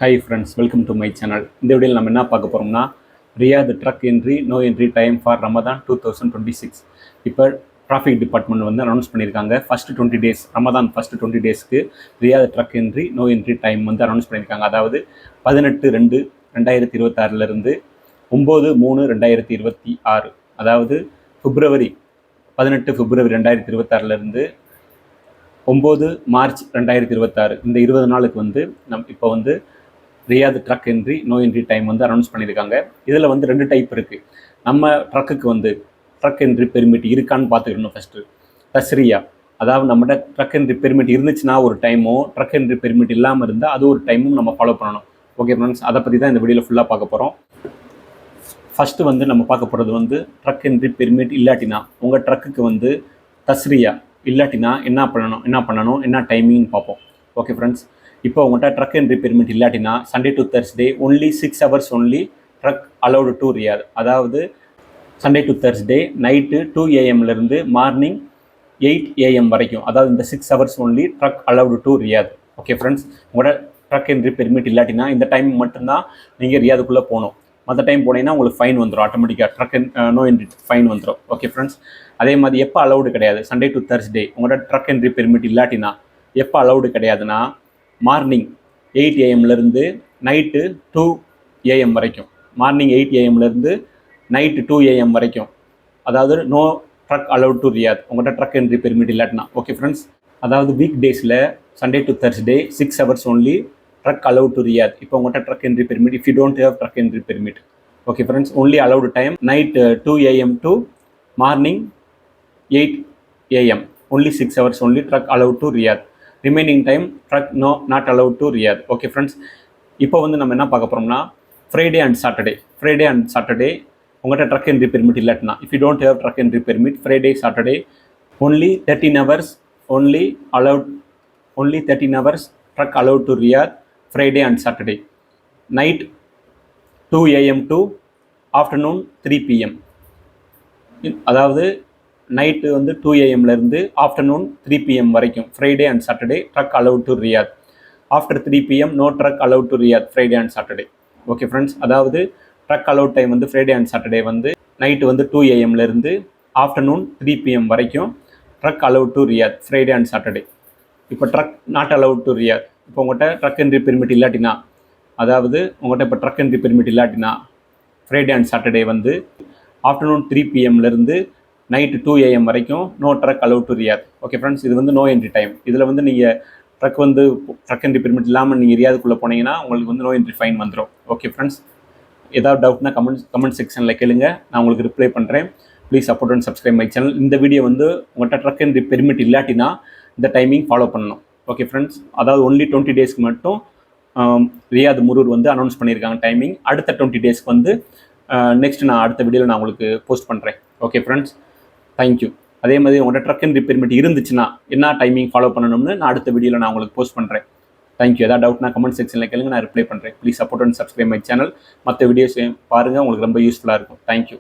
Hi friends, welcome to my channel. இந்த வீடியோவில் நம்ம என்ன பார்க்க போகிறோம்னா, Riyadh truck entry no entry time for Ramadan 2026. இப்போ டிராஃபிக் டிபார்ட்மெண்ட் வந்து அனௌன்ஸ் பண்ணியிருக்காங்க. ஃபஸ்ட்டு 20 டேஸ் ரமதான் ஃபஸ்ட்டு 20 டேஸ்க்கு Riyadh truck entry no entry time வந்து அனௌன்ஸ் பண்ணியிருக்காங்க. அதாவது 18/2/2026 9/3/2026, அதாவது பிப்ரவரி 18 பிப்ரவரி 2026 9 மார்ச் 2026 இந்த 20 நாளுக்கு வந்து இப்போ வந்து Riyadh truck entry no entry time வந்து அனௌன்ஸ் பண்ணியிருக்காங்க. இதில் வந்து 2 டைப் இருக்குது. நம்ம ட்ரக்குக்கு வந்து ட்ரக் என்ட்ரி பெர்மிட் இருக்கான்னு பார்த்துக்கணும். ஃபஸ்ட்டு தஸ்ரியா, அதாவது நம்மகிட்ட ட்ரக் என்ட்ரி பெர்மிட் இருந்துச்சுன்னா ஒரு டைமும், ட்ரக் என்ட்ரி பெர்மிட் இல்லாமல் இருந்தால் அது ஒரு டைமும் நம்ம ஃபாலோ பண்ணணும். ஓகே ஃப்ரெண்ட்ஸ், அதை பற்றி தான் இந்த வீடியோவில் ஃபுல்லாக பார்க்க போகிறோம். ஃபஸ்ட்டு வந்து நம்ம பார்க்க போகிறது வந்து ட்ரக் என்ட்ரி பெர்மிட் இல்லாட்டினா உங்கள் ட்ரக்குக்கு வந்து தஸ்ரியா இல்லாட்டினா என்ன பண்ணணும் என்ன டைமிங்னு பார்ப்போம். ஓகே ஃப்ரெண்ட்ஸ், இப்போ உங்கள்கிட்ட ட்ரக் என்ட்ரி பெர்மிட் இல்லாட்டினா Sunday to Thursday only 6 hours only truck allowed to Riyadh. அதாவது Sunday to Thursday night 2 AM morning 8 AM வரைக்கும், அதாவது இந்த 6 hours only truck allowed to Riyadh. Okay friends, உங்களோட ட்ரக் என்ட்ரி பெர்மிட் இல்லாட்டினா இந்த time மட்டும்தான் நீங்கள் ரியாதுக்குள்ளே போகணும். மற்ற டைம் போனீங்கன்னா உங்களுக்கு ஃபைன் வந்துடும். ஆட்டோமேட்டிக்காக ட்ரக் நோ என்ட்ரி ஃபைன் வந்துடும். ஓகே ஃப்ரெண்ட்ஸ், அதே மாதிரி எப்போ அலௌடு கிடையாது சண்டே டு தர்ஸ்டே உங்களோட ட்ரக் என்ட்ரி பெர்மிட் இல்லாட்டினா எப்போ அலௌடு கிடையாதுன்னா மார்னிங் 8 AM நைட்டு 2 AM வரைக்கும், மார்னிங் 8 AM நைட்டு 2 AM வரைக்கும், அதாவது no truck allowed to Riyadh உங்கள்கிட்ட ட்ரக் என்ட்ரி பெர்மிட் இல்லாட்டினா. ஓகே ஃப்ரெண்ட்ஸ், அதாவது வீக் டேஸில் Sunday to Thursday 6 hours only truck allowed to Riyadh. இப்போ உங்கள்கிட்ட truck entry permit, if you don't have truck entry permit, okay friends, only allowed time night 2 AM to morning 8 AM, only 6 hours only truck allowed to Riyadh. Remaining time truck not allowed to Riyadh. Okay friends, இப்போ வந்து நம்ம என்ன பார்க்க போகிறோம்னா Friday and Saturday உங்கள்கிட்ட truck entry permit இல்லாட்டினா, if you don't have truck entry permit, Friday Saturday only 13 hours only 13 hours truck allowed to Riyadh, Friday and Saturday, night 2 AM to afternoon 3 PM. அதாவது night வந்து 2 AM afternoon 3 PM வரைக்கும் Friday and Saturday truck allowed to Riyadh. After 3 PM no truck allowed to Riyadh Friday and Saturday. Okay friends, அதாவது truck allowed time வந்து Friday and Saturday வந்து night வந்து 2 AM afternoon 3 PM வரைக்கும் truck allowed to Riyadh Friday and Saturday. இப்போ truck not allowed to Riyadh, இப்போ உங்கள்கிட்ட truck entry permit இல்லாட்டினா, அதாவது உங்கள்கிட்ட இப்போ ட்ரக் என்ட்ரி பெர்மிட் இல்லாட்டினா ஃப்ரைடே அண்ட் சாட்டர்டே வந்து ஆஃப்டர்நூன் 3 PM நைட்டு 2 AM வரைக்கும் no truck allowed to Riyadh. Okay friends, இது வந்து நோ என்ட்ரி டைம். இதில் வந்து நீங்கள் ட்ரக் என்ட்ரி பெர்மிட் இல்லாமல் நீங்கள் ரியாதுக்குள்ளே போனீங்கன்னா உங்களுக்கு வந்து நோ என்ட்ரி ஃபைன் வந்துடும். ஓகே ஃப்ரெண்ட்ஸ், ஏதாவது டவுட்னா கமெண்ட் செக்ஷனில் கேளுங்க, நான் உங்களுக்கு ரிப்ளை பண்ணுறேன். Please support and subscribe my channel. இந்த வீடியோ வந்து உங்கள்கிட்ட ட்ரக் என்ட்ரி பெர்மிட் இல்லாட்டினா இந்த டைமிங் ஃபாலோ பண்ணணும். ஓகே ஃப்ரெண்ட்ஸ், அதாவது ஒன்லி 20 டேஸ்க்கு மட்டும் ரியாத் முரூர் வந்து அனௌன்ஸ் பண்ணியிருக்காங்க டைமிங். அடுத்த 20 டேஸ்க்கு வந்து நெக்ஸ்ட் நான் அடுத்த வீடியோவில் நான் உங்களுக்கு போஸ்ட் பண்ணுறேன். Okay friends, thank you. அதே மாதிரி உங்களோட ட்ரக் என்ட்ரி பெர்மிட் இருந்துச்சுன்னா என்ன டைமிங் ஃபாலோ பண்ணணும்னு நான் அடுத்த வீடியோவில் நான் உங்களுக்கு போஸ்ட் பண்ணுறேன். தேங்க்யூ. ஏதாவது டவுட்னா கமெண்ட் செக்ஷனில் கேளுங்க, நான் ரிப்ளை பண்ணுறேன். Please support and subscribe my channel. மற்ற வீடியோஸ் பாருங்கள், உங்களுக்கு ரொம்ப யூஸ்ஃபுல்லாக இருக்கும். தேங்க்யூ.